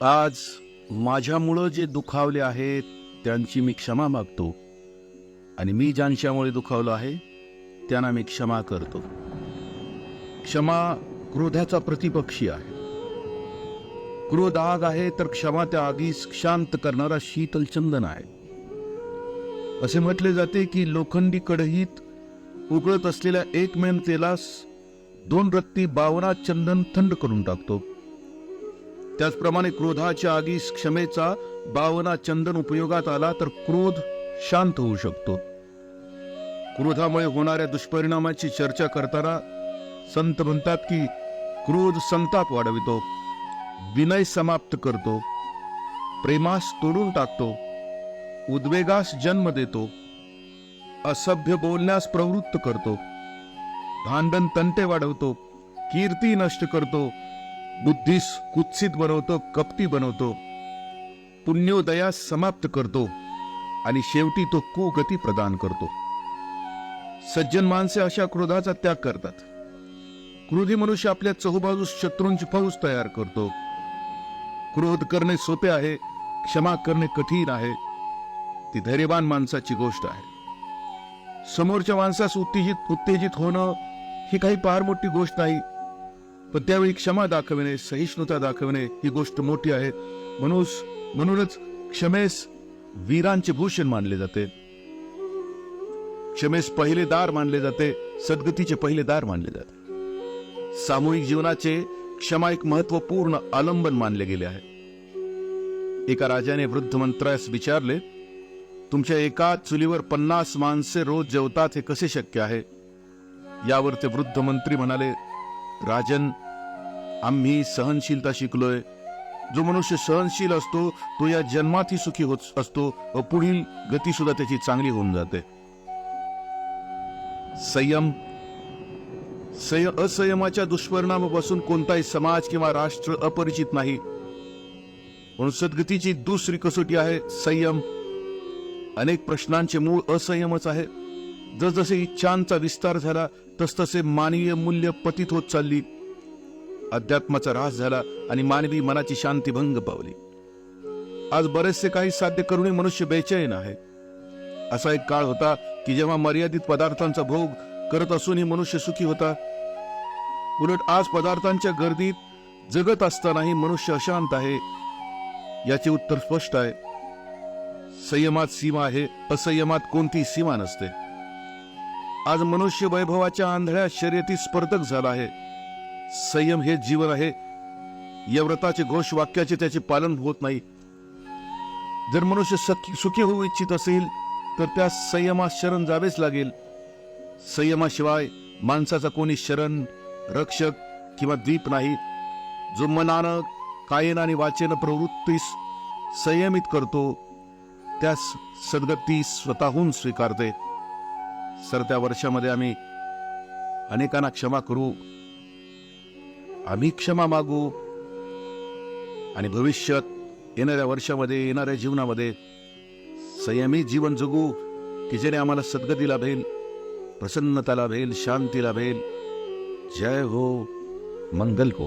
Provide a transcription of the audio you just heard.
आज माझ्यामुळं जे दुखावले आहेत त्यांची मी क्षमा मागतो आणि मी ज्यांच्यामुळे दुखावलो आहे त्यांना मी क्षमा करतो. क्षमा क्रोधाचा प्रतिपक्षी आहे. क्रोध आग आहे तर क्षमा त्या आगीस शांत करणारा शीतल चंदन आहे. असे म्हटले जाते की लोखंडी कढईत उकळत असलेल्या एक मेन तेलास 2 रत्ती 52 चंदन थंड करून टाकतो. त्याचप्रमाणे क्रोधाच्या आगीस क्षमेचा 52 चंदन उपयोगात आला तर क्रोध शांत होऊ शकतो. क्रोधामुळे होणाऱ्या दुष्परिणामाची चर्चा करताना संत म्हणतात की क्रोध संताप वाढवितो, विनय समाप्त करतो, प्रेमास तोडून टाकतो, उद्वेगास जन्म देतो, असभ्य बोलण्यास प्रवृत्त करतो, भांडण तंटे वाढवतो, कीर्ती नष्ट करतो, बुद्धीस कुत्सित बनवतो, कपटी बनवतो, पुण्योदयास समाप्त करतो आणि शेवटी तो कुगती प्रदान करतो. सज्जन माणसे अशा क्रोधाचा त्याग करतात. क्रोधी मनुष्य आपल्या चहूबाजूस शत्रूंची फौज तयार करतो. क्रोध करणे सोपे आहे, क्षमा करणे कठीण आहे. ती धैर्यवान माणसाची गोष्ट आहे. समोरच्या माणसास उत्तेजित होणं ही काही फार मोठी गोष्ट नाही, पण त्यावेळी क्षमा दाखविणे, सहिष्णुता दाखविणे ही गोष्ट मोठी आहे. म्हणूनच क्षमेस वीरांचे भूषण मानले जाते. क्षमेस पहिले दार मानले जाते, सद्गतीचे पहिले दार मानले जाते. सामूहिक जीवनाचे क्षमा एक महत्वपूर्ण आलंबन मानले गेले आहे. एका राजाने वृद्ध मंत्र्यास विचारले, तुमच्या एका चुलीवर 50 माणसे रोज जेवतात, हे कसे शक्य आहे? यावर ते वृद्ध मंत्री म्हणाले, राजन, आम्ही सहनशीलता शिकलोय. जो मनुष्य सहनशील असतो तो या जन्मातही सुखी होत असतो व पुढील गती सुद्धा त्याची चांगली होऊन जाते. संयम. असंयमाच्या दुष्परिणामापासून कोणताही समाज किंवा राष्ट्र अपरिचित नाही. म्हणून सद्गतीची दुसरी कसोटी आहे संयम. अनेक प्रश्नांचे मूळ असंयमच आहे. जसजसे इच्छांचा विस्तार झाला तसतसे मानवीय मूल्य पतित होत चालली. अध्यात्माचा ऱ्हास झाला आणि मानवी मनाची शांती भंग पावली. आज बरेचसे काही साध्य करूनही मनुष्य बेचैन आहे. असा एक काळ होता की जेव्हा मर्यादित पदार्थांचा भोग करत असूनही मनुष्य सुखी होता. उलट आज पदार्थांच्या गर्दीत जगत असतानाही मनुष्य अशांत आहे. याचे उत्तर स्पष्ट आहे. संयमात सीमा आहे, असंयमात कोणती सीमा नसते. आज मनुष्य वैभवाच्या आंधळ्या शर्यतीत स्पर्धक झाला आहे. संयम हे जीवन आहे. या व्रताचे घोषवाक्याचे त्याचे पालन होत नाही. जर मनुष्य सुखी होऊ इच्छित असेल तर त्या संयमात शरण जावेच लागेल. संयमाशिवाय माणसाचा कोणी शरण, रक्षक किंवा द्वीप नाही. जो मनानं, कायेनं आणि वाचेनं प्रवृत्तीस संयमित करतो त्यास सद्गती स्वतःहून स्वीकारते. सरत्या वर्षामध्ये आम्ही अनेकांना क्षमा करू, आम्ही क्षमा मागू आणि भविष्यात येणाऱ्या वर्षामध्ये, येणाऱ्या जीवनामध्ये संयमी जीवन जगू की जेणे आम्हाला सद्गती लाभेल, प्रसन्नता लाभेल, शांती लाभेल. जय हो, मंगल हो.